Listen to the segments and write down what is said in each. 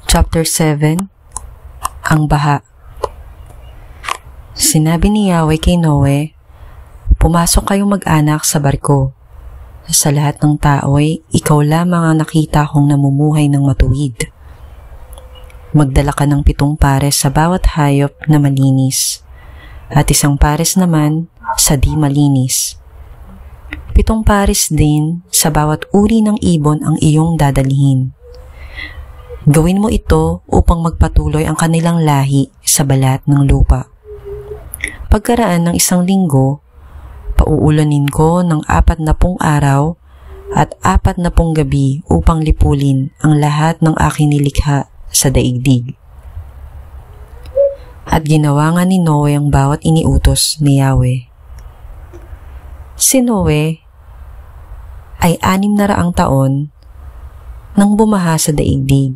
Chapter 7. Ang baha. Sinabi ni Yahweh kay Noe, "Pumasok kayong mag-anak sa barko. Sa lahat ng tao ay ikaw lamang ang nakita kong namumuhay ng matuwid. Magdala ka ng 7 pares sa bawat hayop na malinis, at 1 pares naman sa di malinis. 7 pares din sa bawat uri ng ibon ang iyong dadalhin. Gawin mo ito upang magpatuloy ang kanilang lahi sa balat ng lupa. Pagkaraan ng 1 linggo, pauulanin ko ng 40 araw at 40 gabi upang lipulin ang lahat ng aking nilikha sa daigdig." At ginawa nga ni Noe ang bawat iniutos ni Yahweh. Si Noe ay 600 taon nang bumaha sa daigdig.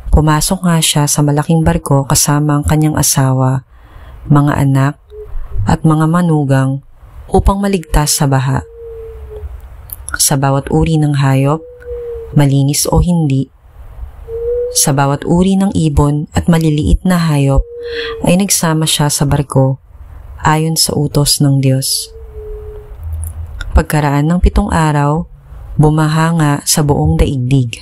Pumasok nga siya sa malaking barko kasama ang kanyang asawa, mga anak, at mga manugang upang maligtas sa baha. Sa bawat uri ng hayop, malinis o hindi, sa bawat uri ng ibon at maliliit na hayop ay nagsama siya sa barko ayon sa utos ng Diyos. Pagkaraan ng 7 araw, bumaha nga sa buong daigdig.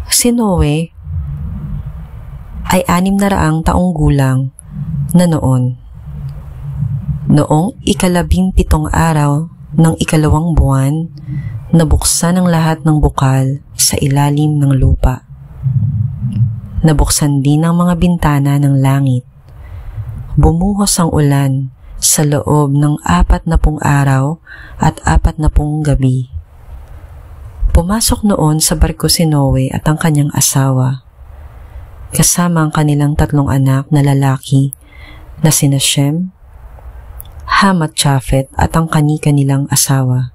Si Noe ay 600 taong gulang na noon. Noong 17 araw ng 2 buwan, nabuksan ang lahat ng bukal sa ilalim ng lupa. Nabuksan din ang mga bintana ng langit. Bumuhos ang ulan sa loob ng 40 araw at 40 gabi. Pumasok noon sa barko si Noe at ang kanyang asawa, kasama ang kanilang 3 anak na lalaki na sina Shem, Ham at Japhet at ang kani-kanilang asawa.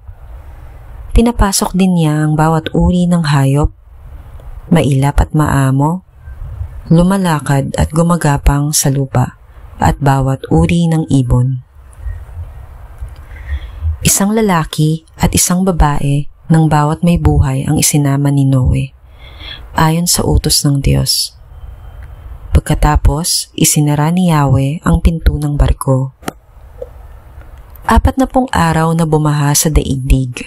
Pinapasok din niya ang bawat uri ng hayop, mailap at maamo, lumalakad at gumagapang sa lupa, at bawat uri ng ibon. 1 lalaki at 1 babae ng bawat may buhay ang isinama ni Noe, ayon sa utos ng Diyos. Pagkatapos, isinara ni Yahweh ang pinto ng barko. 40 araw na bumaha sa daigdig.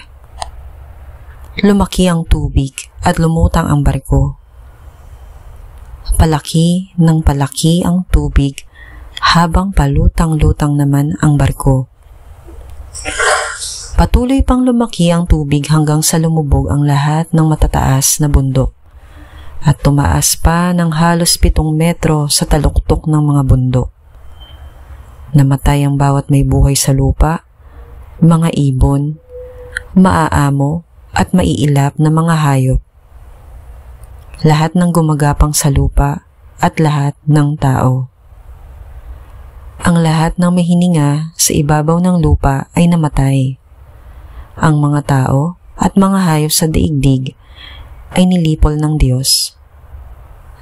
Lumaki ang tubig at lumutang ang barko. Palaki ng palaki ang tubig habang palutang-lutang naman ang barko. Patuloy pang lumaki ang tubig hanggang sa lumubog ang lahat ng matataas na bundok at tumaas pa ng halos 7 metro sa taluktok ng mga bundok. Namatay ang bawat may buhay sa lupa, mga ibon, maaamo at maiilap na mga hayop, lahat ng gumagapang sa lupa at lahat ng tao. Ang lahat ng may hininga sa ibabaw ng lupa ay namatay. Ang mga tao at mga hayop sa daigdig ay nilipol ng Diyos,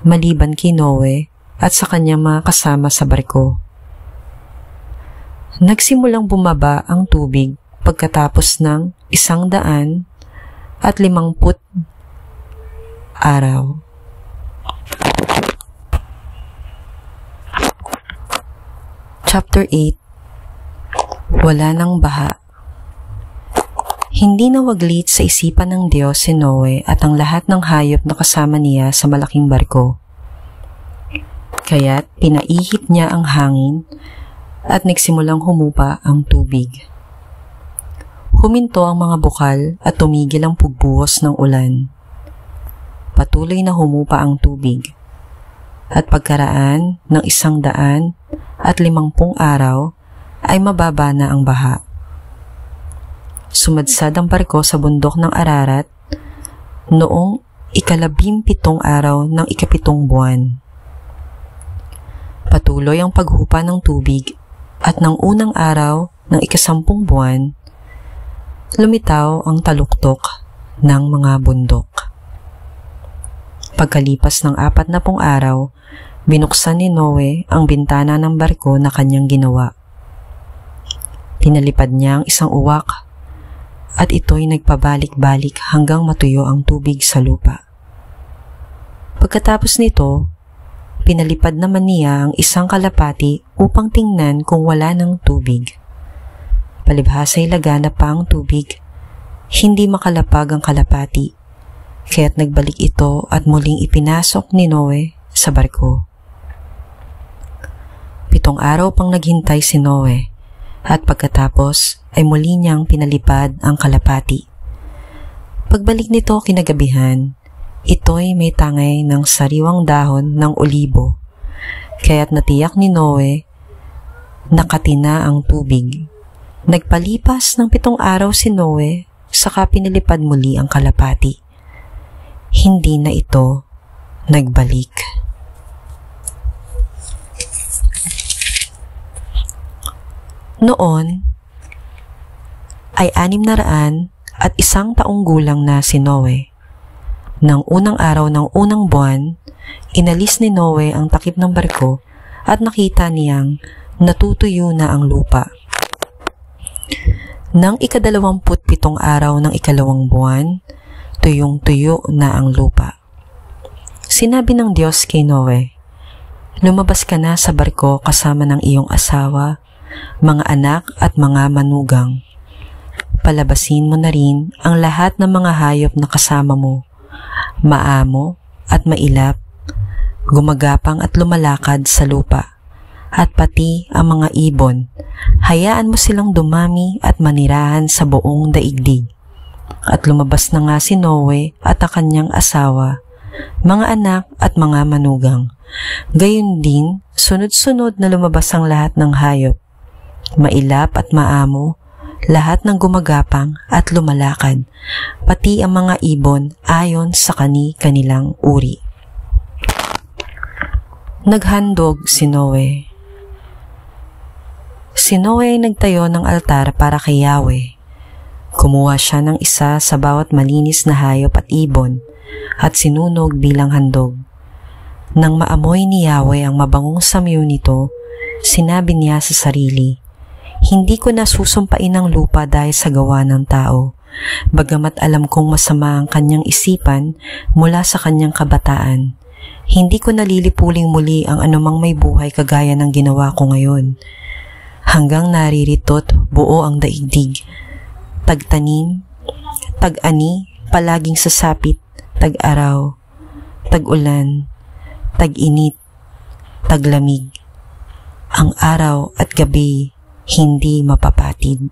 maliban kay Noe at sa kanyang mga kasama sa barko. Nagsimulang bumaba ang tubig pagkatapos ng 150 araw. Chapter 8. Wala ng baha. Hindi nawaglit sa isipan ng Diyos si Noe at ang lahat ng hayop na kasama niya sa malaking barko. Kaya't pinaihip niya ang hangin at nagsimulang humupa ang tubig. Huminto ang mga bukal at tumigil ang pagbuhos ng ulan. Patuloy na humupa ang tubig. At pagkaraan ng 150 araw ay mababa na ang baha. Sumadsad ang barko sa bundok ng Ararat noong 17 araw ng 7 buwan. Patuloy ang paghupa ng tubig at ng unang araw ng 10 buwan, lumitaw ang taluktok ng mga bundok. Pagkalipas ng 40 araw, binuksan ni Noe ang bintana ng barko na kanyang ginawa. Tinalipad niya ang isang uwak at ito'y nagpabalik-balik hanggang matuyo ang tubig sa lupa. Pagkatapos nito, pinalipad naman niya ang isang kalapati upang tingnan kung wala ng tubig. Palibhasa'y laganap pa ang tubig, hindi makalapag ang kalapati, kaya't nagbalik ito at muling ipinasok ni Noe sa barko. 7 araw pang naghintay si Noe at pagkatapos ay muli niyang pinalipad ang kalapati. Pagbalik nito kinagabihan, ito'y may tangay ng sariwang dahon ng olibo, kaya't natiyak ni Noe nakatina ang tubig. Nagpalipas ng 7 araw si Noe, saka pinalipad muli ang kalapati. Hindi na ito nagbalik. Noon ay 601 taong gulang na si Noe. Nang unang araw ng unang buwan, inalis ni Noe ang takip ng barko at nakita niyang natutuyo na ang lupa. Nang 27 araw ng 2 buwan, tuyong-tuyo na ang lupa. Sinabi ng Diyos kay Noe, "Lumabas ka na sa barko kasama ng iyong asawa, mga anak at mga manugang. Palabasin mo na rin ang lahat ng mga hayop na kasama mo, maamo at mailap, gumagapang at lumalakad sa lupa, at pati ang mga ibon. Hayaan mo silang dumami at manirahan sa buong daigdig." At lumabas na nga si Noe at ang kanyang asawa, mga anak at mga manugang. Gayon din, sunod-sunod na lumabas ang lahat ng hayop, mailap at maamo, lahat ng gumagapang at lumalakad, pati ang mga ibon ayon sa kani-kanilang uri. Naghandog si Noe. Si Noe ay nagtayo ng altar para kay Yahweh. Kumuha siya ng isa sa bawat malinis na hayop at ibon at sinunog bilang handog. Nang maamoy ni Yahweh ang mabangong samyo nito, sinabi niya sa sarili, "Hindi ko nasusumpain ang lupa dahil sa gawa ng tao, bagamat alam kong masama ang kanyang isipan mula sa kanyang kabataan. Hindi ko nalilipuling muli ang anumang may buhay kagaya ng ginawa ko ngayon. Hanggang nariritot buo ang daigdig, tagtanim, tag-ani, palaging sasapit, tag-araw, tag-ulan, tag-init, taglamig. Ang araw at gabi hindi mapapatid."